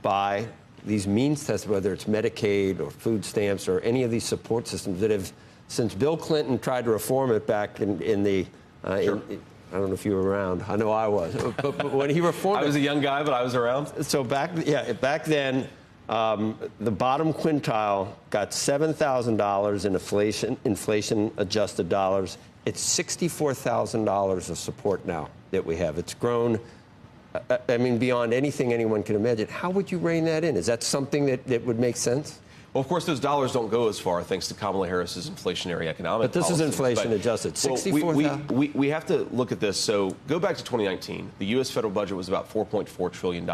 by these means tests, whether it's Medicaid or food stamps or any of these support systems that have, since Bill Clinton tried to reform it back in the, Sure. I don't know if you were around. I know I was. But when he reformed I was a young guy, but I was around. So back then, the bottom quintile got $7,000 in inflation-adjusted dollars. It's $64,000 of support now that we have. It's grown, I mean, beyond anything anyone can imagine. How would you rein that in? Is that something that would make sense? Well, of course, those dollars don't go as far thanks to Kamala Harris's inflationary economic But this policies. is inflation adjusted. $64,000. We have to look at this. So go back to 2019. The U.S. federal budget was about $4.4 trillion.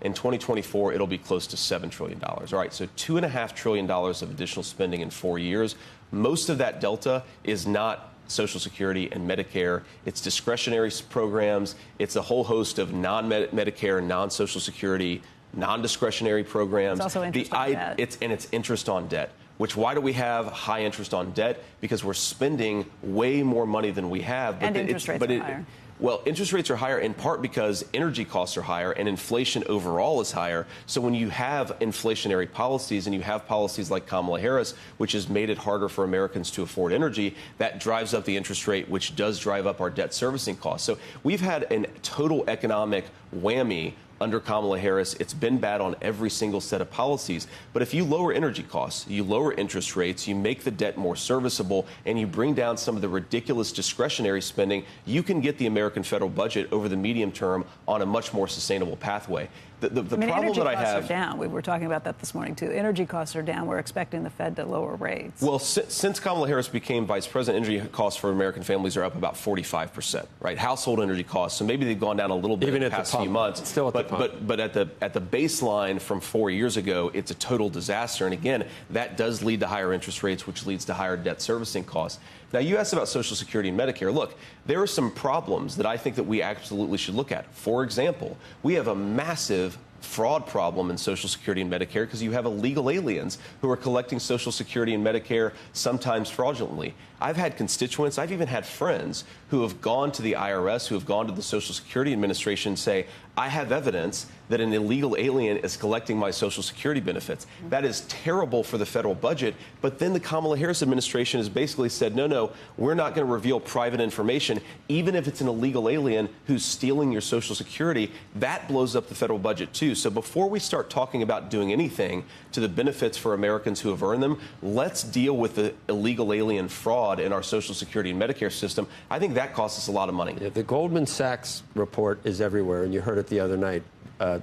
In 2024, it'll be close to $7 trillion. All right, so $2.5 trillion of additional spending in 4 years. Most of that delta is not Social Security and Medicare. It's discretionary programs. It's a whole host of non-Medicare, non-Social Security, non-discretionary programs. It's also interest on debt. It's interest on debt. Why do we have high interest on debt? Because we're spending way more money than we have. And interest rates are higher. Well, interest rates are higher in part because energy costs are higher and inflation overall is higher. So when you have inflationary policies and you have policies like Kamala Harris, which has made it harder for Americans to afford energy, that drives up the interest rate, which does drive up our debt servicing costs. So we've had a total economic whammy under Kamala Harris. It's been bad on every single set of policies. But if you lower energy costs, you lower interest rates, you make the debt more serviceable, and you bring down some of the ridiculous discretionary spending, you can get the American federal budget over the medium term on a much more sustainable pathway. The problem that I have... Energy costs are down. We were talking about that this morning, too. Energy costs are down. We're expecting the Fed to lower rates. Well, since Kamala Harris became vice president, energy costs for American families are up about 45%, right? Household energy costs. So maybe they've gone down a little bit in the past few months. Still at the pump. But at the baseline from 4 years ago, it's a total disaster. And again, that does lead to higher interest rates, which leads to higher debt servicing costs. Now, you asked about Social Security and Medicare. Look, there are some problems that I think that we absolutely should look at. For example, we have a massive fraud problem in Social Security and Medicare because you have illegal aliens who are collecting Social Security and Medicare, sometimes fraudulently. I've had constituents, I've even had friends who have gone to the IRS, who have gone to the Social Security Administration and say, I have evidence that an illegal alien is collecting my Social Security benefits. That is terrible for the federal budget. But then the Kamala Harris administration has basically said, no, we're not going to reveal private information, even if it's an illegal alien who's stealing your Social Security. That blows up the federal budget, too. So before we start talking about doing anything to the benefits for Americans who have earned them, let's deal with the illegal alien fraud in our Social Security and Medicare system. I think that costs us a lot of money. Yeah, the Goldman Sachs report is everywhere, and you heard it the other night.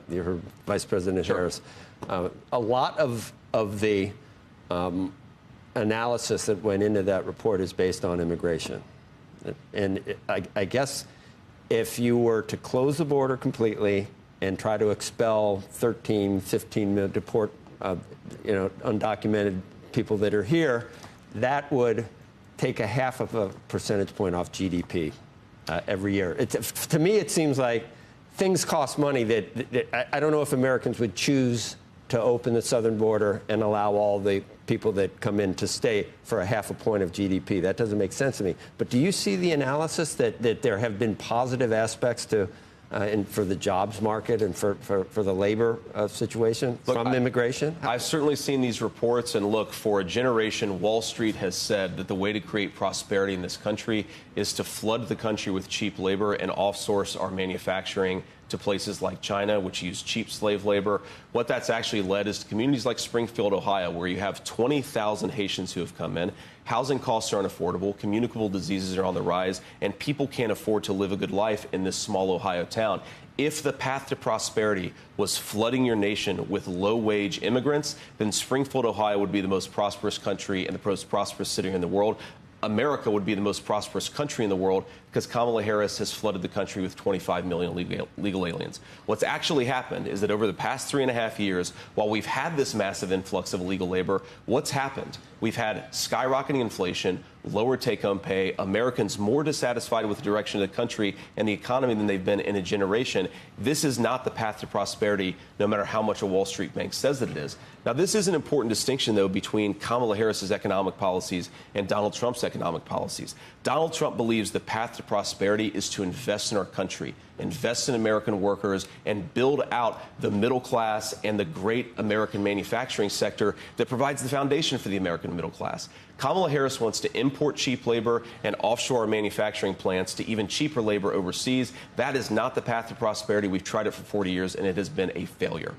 You heard Vice President Harris. A lot of the analysis that went into that report is based on immigration. And I guess if you were to close the border completely and try to expel 13, 15 million, deport undocumented people that are here, that would take a half of a percentage point off GDP every year. To me, it seems like things cost money that I don't know if Americans would choose to open the southern border and allow all the people that come in to stay for a half a point of GDP. That doesn't make sense to me. But do you see the analysis that there have been positive aspects to for the jobs market and for the labor situation from immigration? I've certainly seen these reports, and look, for a generation, Wall Street has said that the way to create prosperity in this country is to flood the country with cheap labor and offsource our manufacturing to places like China, which use cheap slave labor. What that's actually led is to communities like Springfield, Ohio, where you have 20,000 Haitians who have come in. Housing costs are unaffordable, communicable diseases are on the rise, and people can't afford to live a good life in this small Ohio town. If the path to prosperity was flooding your nation with low-wage immigrants, then Springfield, Ohio would be the most prosperous country and the most prosperous city in the world. America would be the most prosperous country in the world because Kamala Harris has flooded the country with 25 million illegal aliens. What's actually happened is that over the past 3.5 years, while we've had this massive influx of illegal labor, what's happened? We've had skyrocketing inflation, lower take-home pay, Americans more dissatisfied with the direction of the country and the economy than they've been in a generation. This is not the path to prosperity, no matter how much a Wall Street bank says that it is. Now, this is an important distinction, though, between Kamala Harris's economic policies and Donald Trump's economic policies. Donald Trump believes the path to prosperity is to invest in our country, invest in American workers, and build out the middle class and the great American manufacturing sector that provides the foundation for the American middle class. Kamala Harris wants to import cheap labor and offshore our manufacturing plants to even cheaper labor overseas. That is not the path to prosperity. We've tried it for 40 years, and it has been a failure.